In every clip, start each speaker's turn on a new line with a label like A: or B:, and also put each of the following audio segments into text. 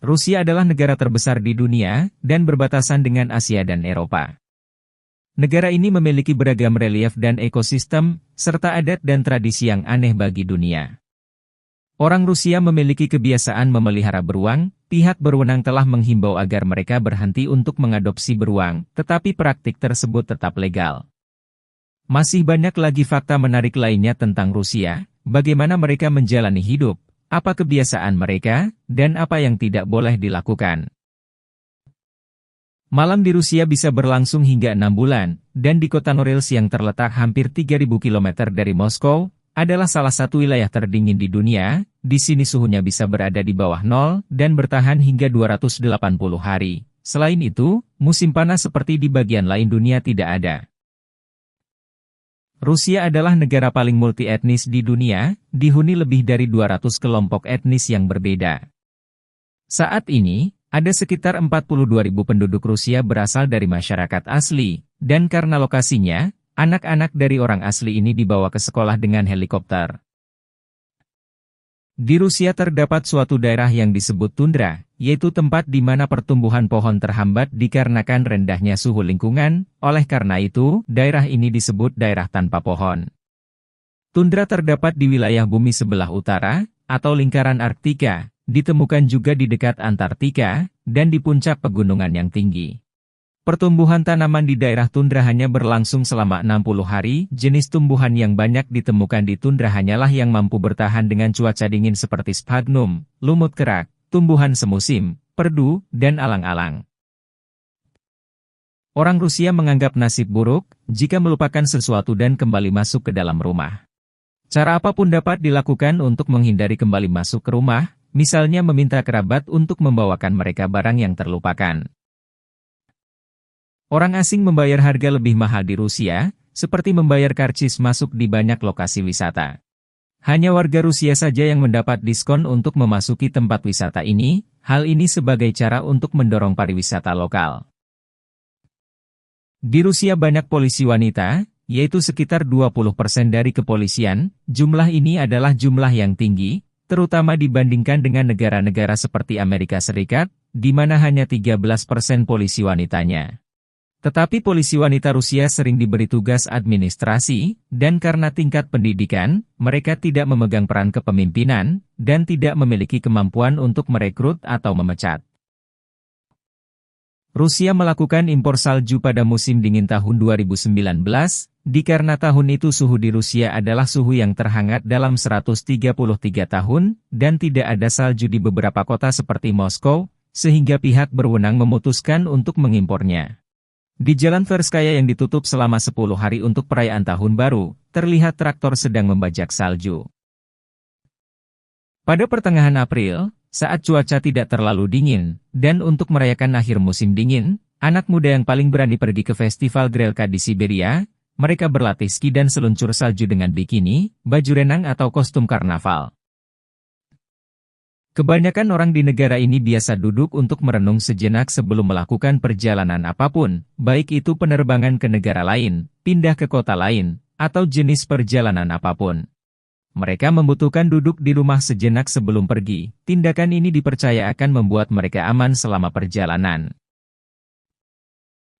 A: Rusia adalah negara terbesar di dunia, dan berbatasan dengan Asia dan Eropa. Negara ini memiliki beragam relief dan ekosistem, serta adat dan tradisi yang aneh bagi dunia. Orang Rusia memiliki kebiasaan memelihara beruang, pihak berwenang telah menghimbau agar mereka berhenti untuk mengadopsi beruang, tetapi praktik tersebut tetap legal. Masih banyak lagi fakta menarik lainnya tentang Rusia, bagaimana mereka menjalani hidup, apa kebiasaan mereka, dan apa yang tidak boleh dilakukan. Malam di Rusia bisa berlangsung hingga 6 bulan, dan di kota Norilsk yang terletak hampir 3.000 km dari Moskow, adalah salah satu wilayah terdingin di dunia. Di sini suhunya bisa berada di bawah 0 dan bertahan hingga 280 hari. Selain itu, musim panas seperti di bagian lain dunia tidak ada. Rusia adalah negara paling multietnis di dunia, dihuni lebih dari 200 kelompok etnis yang berbeda. Saat ini, ada sekitar 42.000 penduduk Rusia berasal dari masyarakat asli, dan karena lokasinya, anak-anak dari orang asli ini dibawa ke sekolah dengan helikopter. Di Rusia terdapat suatu daerah yang disebut tundra, yaitu tempat di mana pertumbuhan pohon terhambat dikarenakan rendahnya suhu lingkungan, oleh karena itu, daerah ini disebut daerah tanpa pohon. Tundra terdapat di wilayah bumi sebelah utara, atau lingkaran Arktika, ditemukan juga di dekat Antartika, dan di puncak pegunungan yang tinggi. Pertumbuhan tanaman di daerah tundra hanya berlangsung selama 60 hari, jenis tumbuhan yang banyak ditemukan di tundra hanyalah yang mampu bertahan dengan cuaca dingin seperti sphagnum, lumut kerak, tumbuhan semusim, perdu, dan alang-alang. Orang Rusia menganggap nasib buruk jika melupakan sesuatu dan kembali masuk ke dalam rumah. Cara apapun dapat dilakukan untuk menghindari kembali masuk ke rumah, misalnya meminta kerabat untuk membawakan mereka barang yang terlupakan. Orang asing membayar harga lebih mahal di Rusia, seperti membayar karcis masuk di banyak lokasi wisata. Hanya warga Rusia saja yang mendapat diskon untuk memasuki tempat wisata ini, hal ini sebagai cara untuk mendorong pariwisata lokal. Di Rusia banyak polisi wanita, yaitu sekitar 20% dari kepolisian. Jumlah ini adalah jumlah yang tinggi, terutama dibandingkan dengan negara-negara seperti Amerika Serikat, di mana hanya 13% polisi wanitanya. Tetapi polisi wanita Rusia sering diberi tugas administrasi, dan karena tingkat pendidikan, mereka tidak memegang peran kepemimpinan, dan tidak memiliki kemampuan untuk merekrut atau memecat. Rusia melakukan impor salju pada musim dingin tahun 2019, dikarenakan tahun itu suhu di Rusia adalah suhu yang terhangat dalam 133 tahun, dan tidak ada salju di beberapa kota seperti Moskow, sehingga pihak berwenang memutuskan untuk mengimpornya. Di Jalan Tverskaya yang ditutup selama 10 hari untuk perayaan Tahun Baru, terlihat traktor sedang membajak salju. Pada pertengahan April, saat cuaca tidak terlalu dingin, dan untuk merayakan akhir musim dingin, anak muda yang paling berani pergi ke festival Grelka di Siberia, mereka berlatih ski dan seluncur salju dengan bikini, baju renang atau kostum karnaval. Kebanyakan orang di negara ini biasa duduk untuk merenung sejenak sebelum melakukan perjalanan apapun, baik itu penerbangan ke negara lain, pindah ke kota lain, atau jenis perjalanan apapun. Mereka membutuhkan duduk di rumah sejenak sebelum pergi. Tindakan ini dipercaya akan membuat mereka aman selama perjalanan.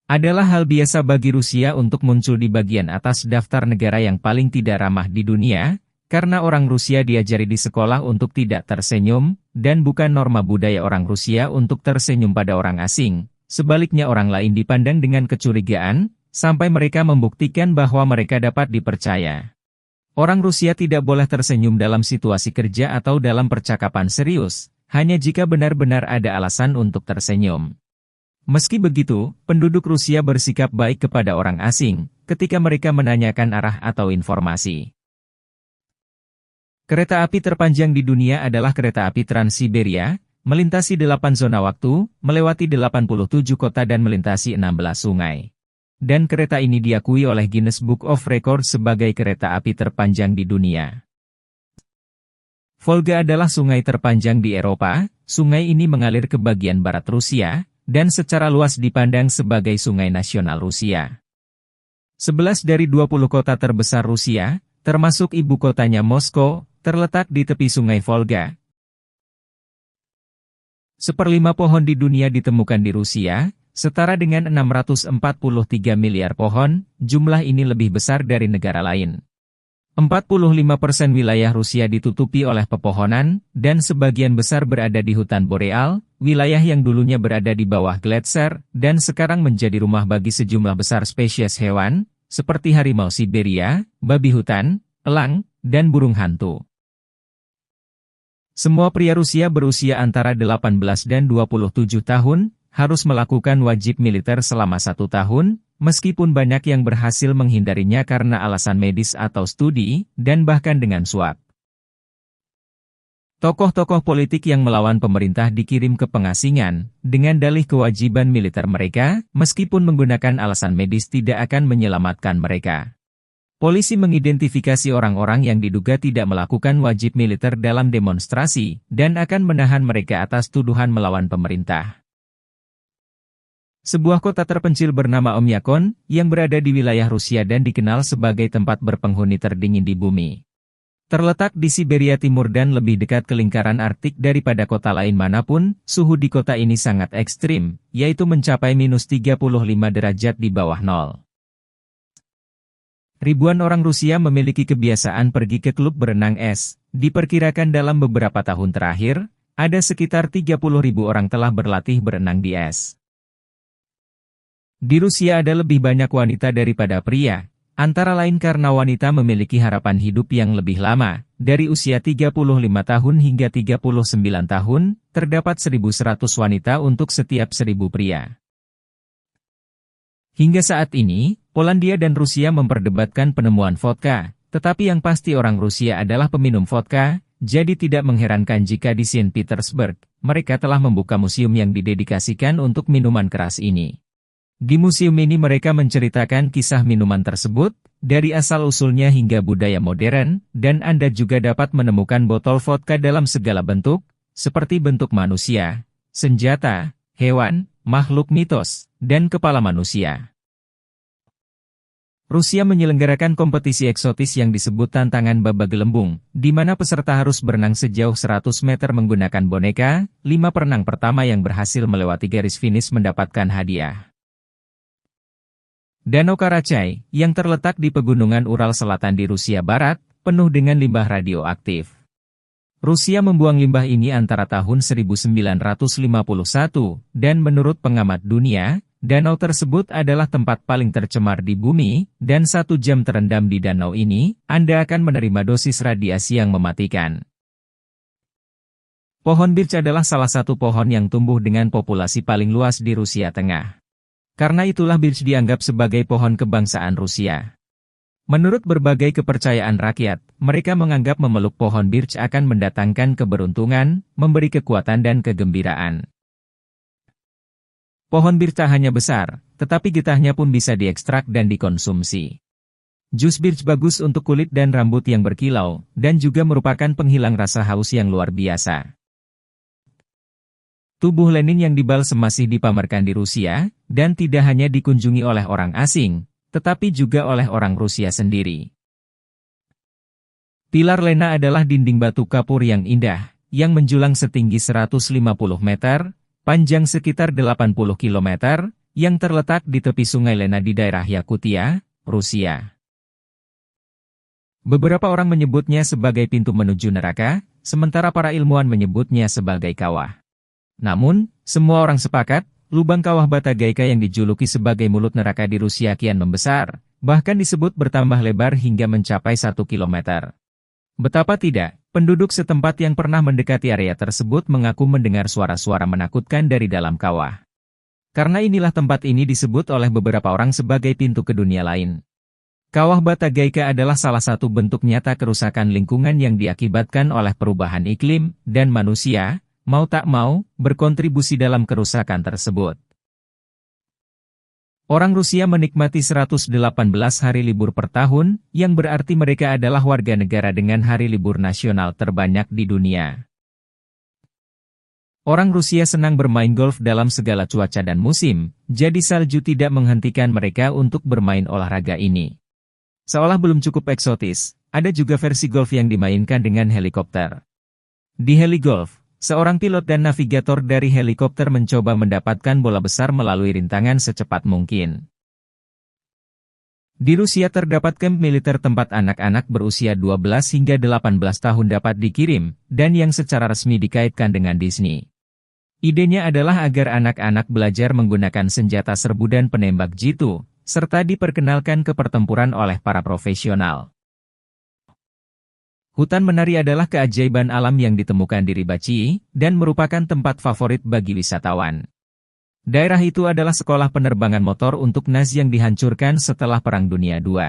A: Adalah hal biasa bagi Rusia untuk muncul di bagian atas daftar negara yang paling tidak ramah di dunia, karena orang Rusia diajari di sekolah untuk tidak tersenyum, dan bukan norma budaya orang Rusia untuk tersenyum pada orang asing. Sebaliknya orang lain dipandang dengan kecurigaan, sampai mereka membuktikan bahwa mereka dapat dipercaya. Orang Rusia tidak boleh tersenyum dalam situasi kerja atau dalam percakapan serius, hanya jika benar-benar ada alasan untuk tersenyum. Meski begitu, penduduk Rusia bersikap baik kepada orang asing, ketika mereka menanyakan arah atau informasi. Kereta api terpanjang di dunia adalah kereta api Trans-Siberia, melintasi 8 zona waktu, melewati 87 kota dan melintasi 16 sungai. Dan kereta ini diakui oleh Guinness Book of Records sebagai kereta api terpanjang di dunia. Volga adalah sungai terpanjang di Eropa. Sungai ini mengalir ke bagian barat Rusia, dan secara luas dipandang sebagai sungai nasional Rusia. 11 dari 20 kota terbesar Rusia, termasuk ibu kotanya Moskow, terletak di tepi sungai Volga. 1/5 pohon di dunia ditemukan di Rusia, setara dengan 643 miliar pohon. Jumlah ini lebih besar dari negara lain. 45% wilayah Rusia ditutupi oleh pepohonan, dan sebagian besar berada di hutan boreal, wilayah yang dulunya berada di bawah gletser, dan sekarang menjadi rumah bagi sejumlah besar spesies hewan, seperti harimau Siberia, babi hutan, elang, dan burung hantu. Semua pria Rusia berusia antara 18 dan 27 tahun, harus melakukan wajib militer selama 1 tahun, meskipun banyak yang berhasil menghindarinya karena alasan medis atau studi, dan bahkan dengan suap. Tokoh-tokoh politik yang melawan pemerintah dikirim ke pengasingan, dengan dalih kewajiban militer mereka, meskipun menggunakan alasan medis tidak akan menyelamatkan mereka. Polisi mengidentifikasi orang-orang yang diduga tidak melakukan wajib militer dalam demonstrasi, dan akan menahan mereka atas tuduhan melawan pemerintah. Sebuah kota terpencil bernama Omyakon, yang berada di wilayah Rusia dan dikenal sebagai tempat berpenghuni terdingin di bumi. Terletak di Siberia Timur dan lebih dekat ke lingkaran Arktik daripada kota lain manapun, suhu di kota ini sangat ekstrim, yaitu mencapai -35 derajat di bawah nol. Ribuan orang Rusia memiliki kebiasaan pergi ke klub berenang es. Diperkirakan dalam beberapa tahun terakhir, ada sekitar 30.000 orang telah berlatih berenang di es. Di Rusia ada lebih banyak wanita daripada pria, antara lain karena wanita memiliki harapan hidup yang lebih lama. Dari usia 35 tahun hingga 39 tahun, terdapat 1.100 wanita untuk setiap 1.000 pria. Hingga saat ini, Polandia dan Rusia memperdebatkan penemuan vodka, tetapi yang pasti orang Rusia adalah peminum vodka, jadi tidak mengherankan jika di Saint Petersburg, mereka telah membuka museum yang didedikasikan untuk minuman keras ini. Di museum ini mereka menceritakan kisah minuman tersebut, dari asal-usulnya hingga budaya modern, dan Anda juga dapat menemukan botol vodka dalam segala bentuk, seperti bentuk manusia, senjata, hewan, makhluk mitos, dan kepala manusia. Rusia menyelenggarakan kompetisi eksotis yang disebut tantangan baba gelembung, di mana peserta harus berenang sejauh 100 meter menggunakan boneka. 5 perenang pertama yang berhasil melewati garis finish mendapatkan hadiah. Danau Karachay, yang terletak di pegunungan Ural Selatan di Rusia Barat, penuh dengan limbah radioaktif. Rusia membuang limbah ini antara tahun 1951, dan menurut pengamat dunia, danau tersebut adalah tempat paling tercemar di bumi, dan 1 jam terendam di danau ini, Anda akan menerima dosis radiasi yang mematikan. Pohon birch adalah salah satu pohon yang tumbuh dengan populasi paling luas di Rusia Tengah. Karena itulah birch dianggap sebagai pohon kebangsaan Rusia. Menurut berbagai kepercayaan rakyat, mereka menganggap memeluk pohon birch akan mendatangkan keberuntungan, memberi kekuatan dan kegembiraan. Pohon birch tak hanya besar, tetapi getahnya pun bisa diekstrak dan dikonsumsi. Jus birch bagus untuk kulit dan rambut yang berkilau, dan juga merupakan penghilang rasa haus yang luar biasa. Tubuh Lenin yang dibalsem masih dipamerkan di Rusia, dan tidak hanya dikunjungi oleh orang asing, tetapi juga oleh orang Rusia sendiri. Pilar Lena adalah dinding batu kapur yang indah, yang menjulang setinggi 150 meter, panjang sekitar 80 km, yang terletak di tepi sungai Lena di daerah Yakutia, Rusia. Beberapa orang menyebutnya sebagai pintu menuju neraka, sementara para ilmuwan menyebutnya sebagai kawah. Namun, semua orang sepakat, lubang kawah Batagayka yang dijuluki sebagai mulut neraka di Rusia kian membesar, bahkan disebut bertambah lebar hingga mencapai 1 km. Betapa tidak, penduduk setempat yang pernah mendekati area tersebut mengaku mendengar suara-suara menakutkan dari dalam kawah. Karena inilah tempat ini disebut oleh beberapa orang sebagai pintu ke dunia lain. Kawah Batagayka adalah salah satu bentuk nyata kerusakan lingkungan yang diakibatkan oleh perubahan iklim, dan manusia, mau tak mau, berkontribusi dalam kerusakan tersebut. Orang Rusia menikmati 118 hari libur per tahun, yang berarti mereka adalah warga negara dengan hari libur nasional terbanyak di dunia. Orang Rusia senang bermain golf dalam segala cuaca dan musim, jadi salju tidak menghentikan mereka untuk bermain olahraga ini. Seolah belum cukup eksotis, ada juga versi golf yang dimainkan dengan helikopter. Di heli golf, Seorang pilot dan navigator dari helikopter mencoba mendapatkan bola besar melalui rintangan secepat mungkin. Di Rusia terdapat kamp militer tempat anak-anak berusia 12 hingga 18 tahun dapat dikirim, dan yang secara resmi dikaitkan dengan Disney. Idenya adalah agar anak-anak belajar menggunakan senjata serbu dan penembak jitu, serta diperkenalkan ke pertempuran oleh para profesional. Hutan menari adalah keajaiban alam yang ditemukan di Rybachiy, dan merupakan tempat favorit bagi wisatawan. Daerah itu adalah sekolah penerbangan motor untuk Nazi yang dihancurkan setelah Perang Dunia II.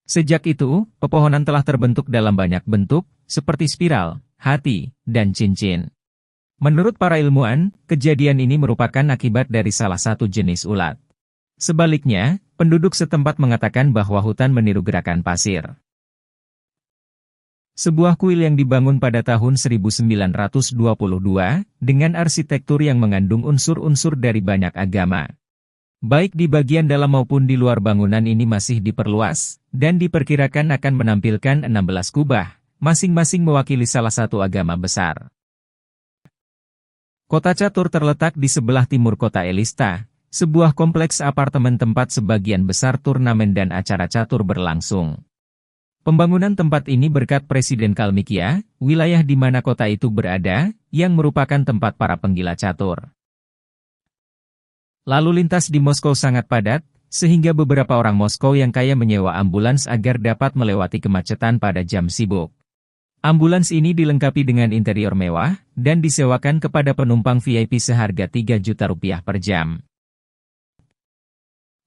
A: Sejak itu, pepohonan telah terbentuk dalam banyak bentuk, seperti spiral, hati, dan cincin. Menurut para ilmuwan, kejadian ini merupakan akibat dari salah satu jenis ulat. Sebaliknya, penduduk setempat mengatakan bahwa hutan meniru gerakan pasir. Sebuah kuil yang dibangun pada tahun 1922, dengan arsitektur yang mengandung unsur-unsur dari banyak agama. Baik di bagian dalam maupun di luar bangunan ini masih diperluas, dan diperkirakan akan menampilkan 16 kubah, masing-masing mewakili salah satu agama besar. Kota Catur terletak di sebelah timur kota Elista, sebuah kompleks apartemen tempat sebagian besar turnamen dan acara catur berlangsung. Pembangunan tempat ini berkat Presiden Kalmykia, wilayah di mana kota itu berada, yang merupakan tempat para penggila catur. Lalu lintas di Moskow sangat padat, sehingga beberapa orang Moskow yang kaya menyewa ambulans agar dapat melewati kemacetan pada jam sibuk. Ambulans ini dilengkapi dengan interior mewah, dan disewakan kepada penumpang VIP seharga 3 juta rupiah per jam.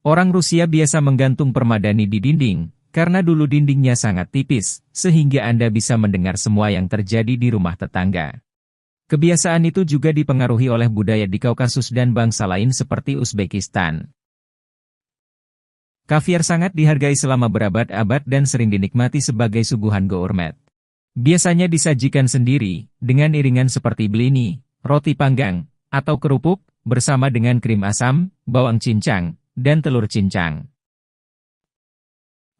A: Orang Rusia biasa menggantung permadani di dinding, karena dulu dindingnya sangat tipis, sehingga Anda bisa mendengar semua yang terjadi di rumah tetangga. Kebiasaan itu juga dipengaruhi oleh budaya di Kaukasus dan bangsa lain seperti Uzbekistan. Kaviar sangat dihargai selama berabad-abad dan sering dinikmati sebagai suguhan gourmet. Biasanya disajikan sendiri, dengan iringan seperti blini, roti panggang, atau kerupuk, bersama dengan krim asam, bawang cincang, dan telur cincang.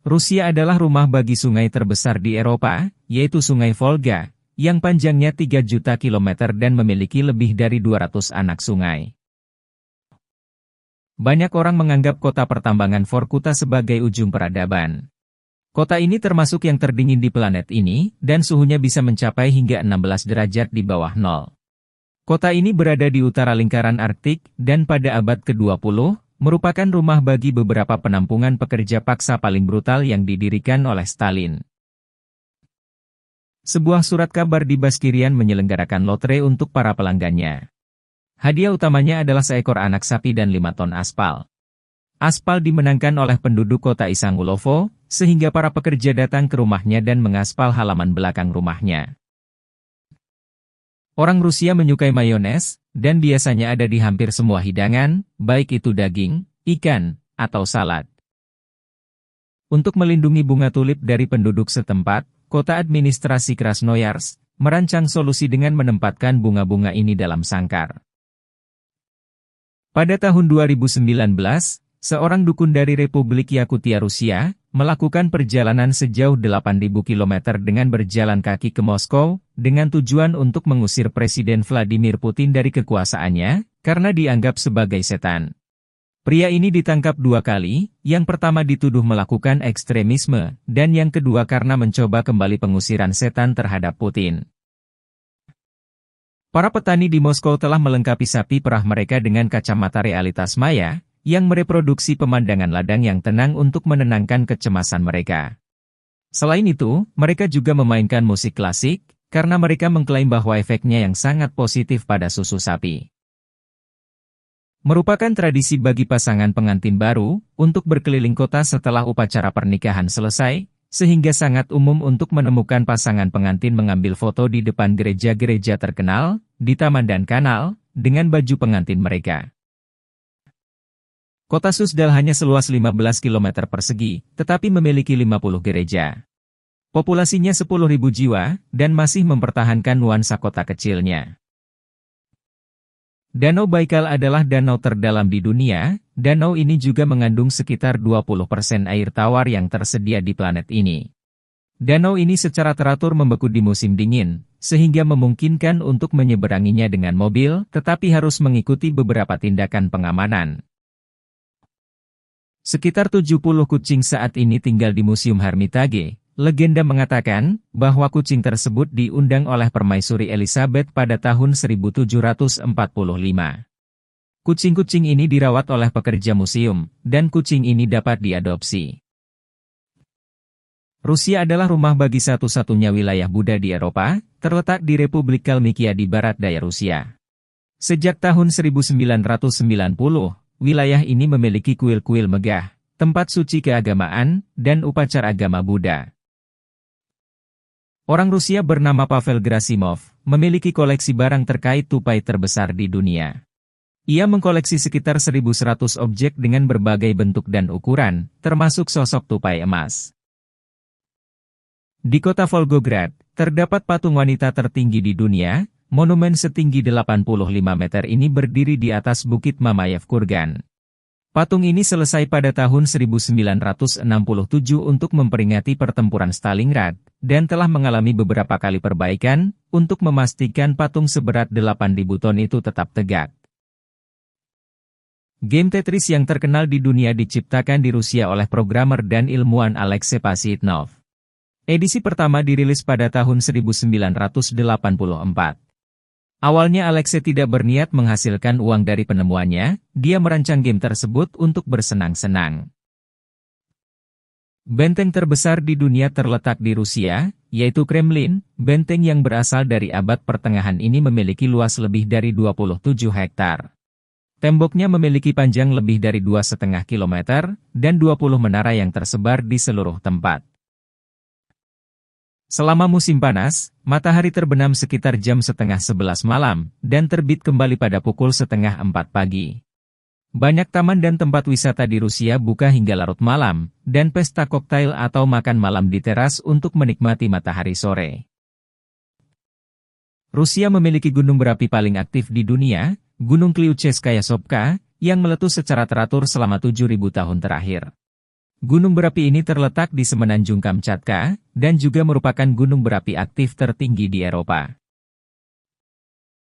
A: Rusia adalah rumah bagi sungai terbesar di Eropa, yaitu Sungai Volga, yang panjangnya 3 juta kilometer dan memiliki lebih dari 200 anak sungai. Banyak orang menganggap kota pertambangan Vorkuta sebagai ujung peradaban. Kota ini termasuk yang terdingin di planet ini, dan suhunya bisa mencapai hingga 16 derajat di bawah nol. Kota ini berada di utara lingkaran Arktik, dan pada abad ke-20, merupakan rumah bagi beberapa penampungan pekerja paksa paling brutal yang didirikan oleh Stalin. Sebuah surat kabar di Baskirian menyelenggarakan lotre untuk para pelanggannya. Hadiah utamanya adalah seekor anak sapi dan 5 ton aspal. Aspal dimenangkan oleh penduduk kota Isangulovo, sehingga para pekerja datang ke rumahnya dan mengaspal halaman belakang rumahnya. Orang Rusia menyukai mayones, dan biasanya ada di hampir semua hidangan, baik itu daging, ikan, atau salad. Untuk melindungi bunga tulip dari penduduk setempat, kota administrasi Krasnoyarsk merancang solusi dengan menempatkan bunga-bunga ini dalam sangkar. Pada tahun 2019, seorang dukun dari Republik Yakutia Rusia, melakukan perjalanan sejauh 8.000 km dengan berjalan kaki ke Moskow, dengan tujuan untuk mengusir Presiden Vladimir Putin dari kekuasaannya, karena dianggap sebagai setan. Pria ini ditangkap 2 kali, yang pertama dituduh melakukan ekstremisme, dan yang kedua karena mencoba kembali pengusiran setan terhadap Putin. Para petani di Moskow telah melengkapi sapi perah mereka dengan kacamata realitas maya, yang mereproduksi pemandangan ladang yang tenang untuk menenangkan kecemasan mereka. Selain itu, mereka juga memainkan musik klasik, karena mereka mengklaim bahwa efeknya yang sangat positif pada susu sapi. Merupakan tradisi bagi pasangan pengantin baru, untuk berkeliling kota setelah upacara pernikahan selesai, sehingga sangat umum untuk menemukan pasangan pengantin mengambil foto di depan gereja-gereja terkenal, di taman dan kanal, dengan baju pengantin mereka. Kota Suzdal hanya seluas 15 km persegi, tetapi memiliki 50 gereja. Populasinya 10.000 jiwa, dan masih mempertahankan nuansa kota kecilnya. Danau Baikal adalah danau terdalam di dunia. Danau ini juga mengandung sekitar 20% air tawar yang tersedia di planet ini. Danau ini secara teratur membeku di musim dingin, sehingga memungkinkan untuk menyeberanginya dengan mobil, tetapi harus mengikuti beberapa tindakan pengamanan. Sekitar 70 kucing saat ini tinggal di Museum Hermitage. Legenda mengatakan bahwa kucing tersebut diundang oleh Permaisuri Elizabeth pada tahun 1745. Kucing-kucing ini dirawat oleh pekerja museum, dan kucing ini dapat diadopsi. Rusia adalah rumah bagi satu-satunya wilayah Buddha di Eropa, terletak di Republik Kalmikia di barat daya Rusia. Sejak tahun 1990, wilayah ini memiliki kuil-kuil megah, tempat suci keagamaan, dan upacara agama Buddha. Orang Rusia bernama Pavel Gerasimov memiliki koleksi barang terkait tupai terbesar di dunia. Ia mengkoleksi sekitar 1.100 objek dengan berbagai bentuk dan ukuran, termasuk sosok tupai emas. Di kota Volgograd, terdapat patung wanita tertinggi di dunia. Monumen setinggi 85 meter ini berdiri di atas Bukit Mamayev Kurgan. Patung ini selesai pada tahun 1967 untuk memperingati pertempuran Stalingrad, dan telah mengalami beberapa kali perbaikan, untuk memastikan patung seberat 8.000 ton itu tetap tegak. Game Tetris yang terkenal di dunia diciptakan di Rusia oleh programmer dan ilmuwan Alexei Pasitnov. Edisi pertama dirilis pada tahun 1984. Awalnya Alexei tidak berniat menghasilkan uang dari penemuannya, dia merancang game tersebut untuk bersenang-senang. Benteng terbesar di dunia terletak di Rusia, yaitu Kremlin. Benteng yang berasal dari abad pertengahan ini memiliki luas lebih dari 27 hektar. Temboknya memiliki panjang lebih dari 2,5 kilometer, dan 20 menara yang tersebar di seluruh tempat. Selama musim panas, matahari terbenam sekitar jam setengah 11 malam, dan terbit kembali pada pukul setengah 4 pagi. Banyak taman dan tempat wisata di Rusia buka hingga larut malam, dan pesta koktail atau makan malam di teras untuk menikmati matahari sore. Rusia memiliki gunung berapi paling aktif di dunia, Gunung Kliucheskaya Sopka, yang meletus secara teratur selama 7.000 tahun terakhir. Gunung berapi ini terletak di semenanjung Kamchatka, dan juga merupakan gunung berapi aktif tertinggi di Eropa.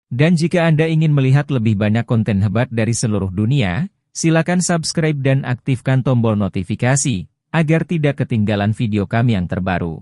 A: Dan jika Anda ingin melihat lebih banyak konten hebat dari seluruh dunia, silakan subscribe dan aktifkan tombol notifikasi, agar tidak ketinggalan video kami yang terbaru.